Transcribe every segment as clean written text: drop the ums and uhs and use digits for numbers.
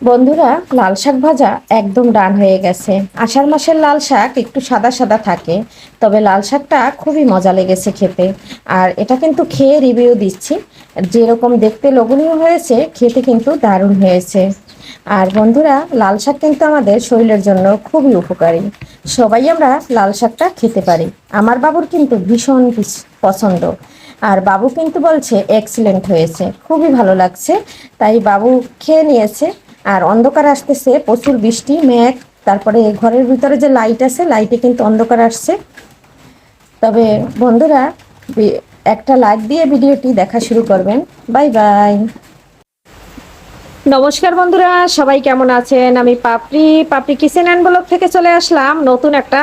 বন্ধুরা, লাল শাক ভাজা একদম ডান হয়ে গেছে। আষাঢ় মাসের লাল শাক একটু সাদা সাদা থাকে, তবে লাল শাকটা খুবই মজা লেগেছে খেতে। আর এটা কিন্তু খেয়ে রিভিউ দিচ্ছি, যেরকম দেখতে লোভনীয় হয়েছে খেতে কিন্তু দারুণ হয়েছে। আর বন্ধুরা, লাল শাক কিন্তু আমাদের শরীরের জন্য খুবই উপকারী। সবাই আমরা লাল শাকটা খেতে পারি। আমার বাবুর কিন্তু ভীষণ পছন্দ। আর বাবু কিন্তু বলছে এক্সিলেন্ট হয়েছে, খুবই ভালো লাগছে। তাই বাবু খেয়ে নিয়েছে। আর অন্ধকার আসতেছে, প্রচুর বৃষ্টি মেঘ। তারপরে ঘরের ভিতরে যে লাইট আছে, লাইটে কিন্তু অন্ধকার আসছে। তবে বন্ধুরা, একটা লাইক দিয়ে ভিডিওটি দেখা শুরু করবেন। Bye bye. নমস্কার বন্ধুরা, সবাই কেমন আছেন? আমি পাপড়ি কিচেন অ্যান্ড ব্লগ থেকে চলে আসলাম নতুন একটা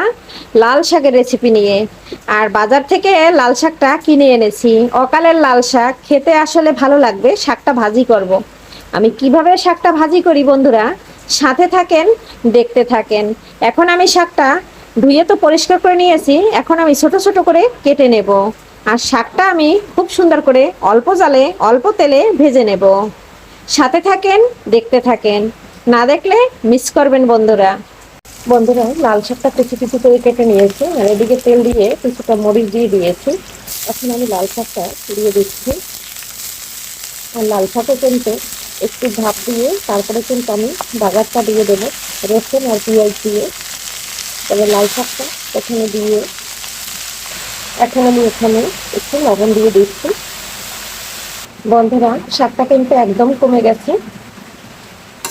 লাল শাকের রেসিপি নিয়ে। আর বাজার থেকে লাল শাকটা কিনে এনেছি, অকালের লাল শাক। খেতে আসলে ভালো লাগবে। শাকটা ভাজি করব। আমি কিভাবে শাকটা ভাজি করি বন্ধুরা, সাথে থাকেন, দেখতে থাকেন। এখন আমি শাকটা ধুয়ে তো পরিষ্কার করে নিয়েছি, এখন আমি ছোট ছোট করে কেটে নেব। আর শাকটা আমি খুব সুন্দর করে অল্প জালে অল্প তেলে ভেজে নেব। সাথে থাকেন, দেখতে থাকেন। না দেখলে মিস করবেন বন্ধুরা। বন্ধুরা, লাল শাকটা কুচি কুচি করে কেটে নিয়েছি, আর এদিকে তেল দিয়ে কিছুটা মরিচ দিয়ে দিয়েছি। এখন আমি লাল শাকটা দিয়ে দিচ্ছি। আর লাল শাকও কিন্তু একটু ভাপ দিয়ে তারপরে কিন্তু আমি বাগারটা দিয়ে দেবো, রসুন আর পেঁয়াজ দিয়ে। তবে লাল শাকটা প্রথমে দিয়ে এখন আমি এখানে একটু লবণ দিয়ে দিচ্ছি। বন্ধুরা, শাকটা কিন্তু একদম কমে গেছে।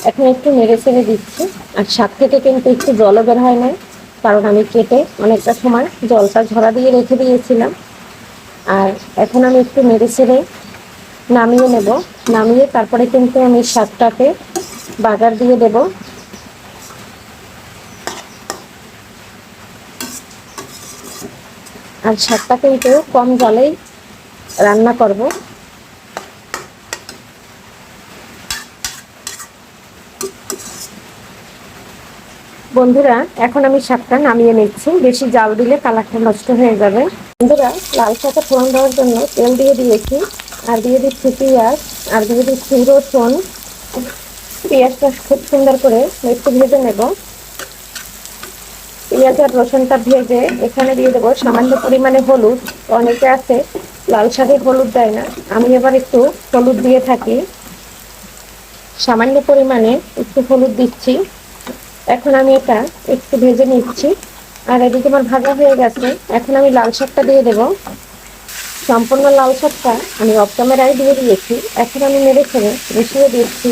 এখন একটু নেড়ে চেড়ে দিচ্ছি। আর শাক থেকে কিন্তু একটু জলও বের হয় না, কারণ আমি কেটে অনেকটা সময় জলটা ঝরা দিয়ে রেখে দিয়েছিলাম। আর এখন আমি একটু নেড়ে চেড়ে নামিয়ে নেব। নামিয়ে তারপরে কিন্তু আমি শাকটাকে বাগার দিয়ে দেব। আর শাকটা কিন্তু কম জলেই রান্না করব। বন্ধুরা, এখন আমি শাকটা নামিয়ে নিচ্ছি। বেশি জাল দিলে কালারটা নষ্ট হয়ে যাবে। বন্ধুরা, লাল শাকে ফোড়ন দেওয়ার জন্য তেল দিয়ে দিয়েছি। আর দিয়ে দিচ্ছি পেঁয়াজ, আর দিয়ে দিচ্ছি রসুন। পেঁয়াজটা খুব সুন্দর করে একটু ভেজে নেব। পেঁয়াজ আর রসুনটা ভেজে এখানে দিয়ে দেবো সামান্য পরিমাণে হলুদ। অনেকে আছে লাল শাকে হলুদ দেয় না, আমি এবার একটু হলুদ দিয়ে থাকি। সামান্য পরিমাণে একটু হলুদ দিচ্ছি। এখন আমি এটা একটু ভেজে নিচ্ছি। আর এদিকে আমার ভাজা হয়ে গেছে। এখন আমি লাল শাকটা দিয়ে দেবো। সম্পূর্ণ লাল শাকটা আমি অফ ক্যামেরায় দিয়ে দিয়েছি। এখন আমি নেড়ে ছেড়ে মিশিয়ে দিচ্ছি।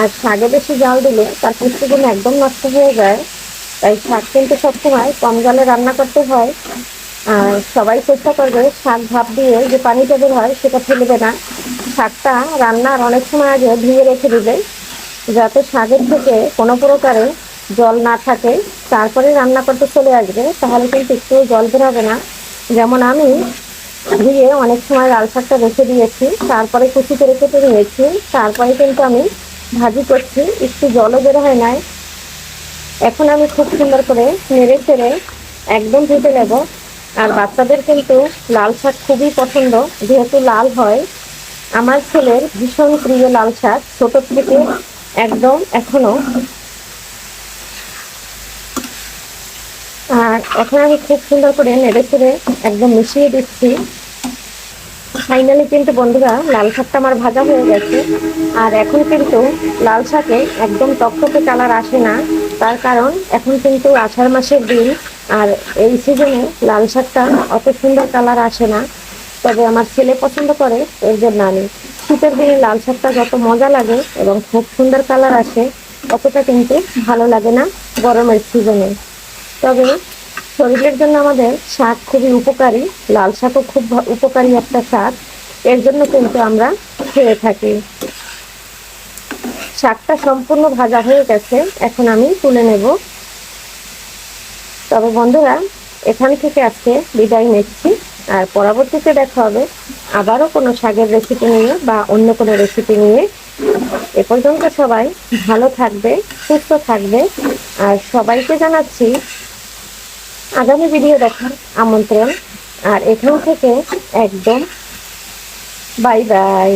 আর শাকে বেশি জাল দিলে তার পুষ্টিগুণ একদম নষ্ট হয়ে যায়। তাই শাক কিন্তু সবসময় কম জালে রান্না করতে হয়। আর সবাই চেষ্টা করবে শাক ভাপ দিয়ে যে পানিটা বের হয় সেটা ফেলবে না। শাকটা রান্নার অনেক সময় আগে ধুয়ে রেখে দিবে, যাতে শাকের থেকে কোনো প্রকারে জল না থাকে। তারপরে রান্না করতে চলে আসবে, তাহলে কিন্তু একটু জল বেরোবে না। যেমন আমি ধুয়ে অনেক সময় লাল শাকটা রেখে দিয়েছি, তারপরে কুচি করে কেটে নিয়েছি, তারপরে কিন্তু আমি ভাজি করছি, একটু জলও বের হয় নাই। এখন আমি খুব সুন্দর করে নেড়ে চেড়ে একদম ভেজে নেব। আর বাচ্চাদের কিন্তু লাল শাক খুবই পছন্দ, যেহেতু লাল হয়। আমার ছেলের ভীষণ প্রিয় লাল শাক, ছোট থেকে একদম এখনো। আর এখন আমি খুব সুন্দর করে নেড়ে চেড়ে একদম মিশিয়ে দিচ্ছি। ফাইনালি কিন্তু বন্ধুরা, লাল শাকটা আমার ভাজা হয়ে গেছে। আর এখন কিন্তু লাল শাকে একদম টকটকে কালার আসে না, তার কারণ এখন কিন্তু আষাঢ় মাসের দিন। আর এই সিজনে লাল শাকটা অত সুন্দর কালার আসে না। তবে আমার ছেলে পছন্দ করে, এর জন্য আমি শীতের দিনে লাল শাকটা যত মজা লাগে এবং খুব সুন্দর কালার আসে, অতটা কিন্তু ভালো লাগে না গরমের সিজনে। তবে শরীরের জন্য আমাদের শাক খুবই উপকারী। লাল শাকও খুব উপকারী একটা শাক, এর জন্য কিন্তু আমরা খেয়ে থাকি। শাকটা সম্পূর্ণ ভাজা হয়ে গেছে, এখন আমি তুলে নেব। তবে বন্ধুরা, এখান থেকে আজকে বিদায় নিচ্ছি। আর পরবর্তীতে দেখা হবে আবারও কোনো শাকের রেসিপি নিয়ে বা অন্য কোনো রেসিপি নিয়ে। এ পর্যন্ত সবাই ভালো থাকবে, সুস্থ থাকবে। আর সবাইকে জানাচ্ছি আগামী ভিডিও দেখার আমন্ত্রণ। আর এখান থেকে একদম বাই বাই।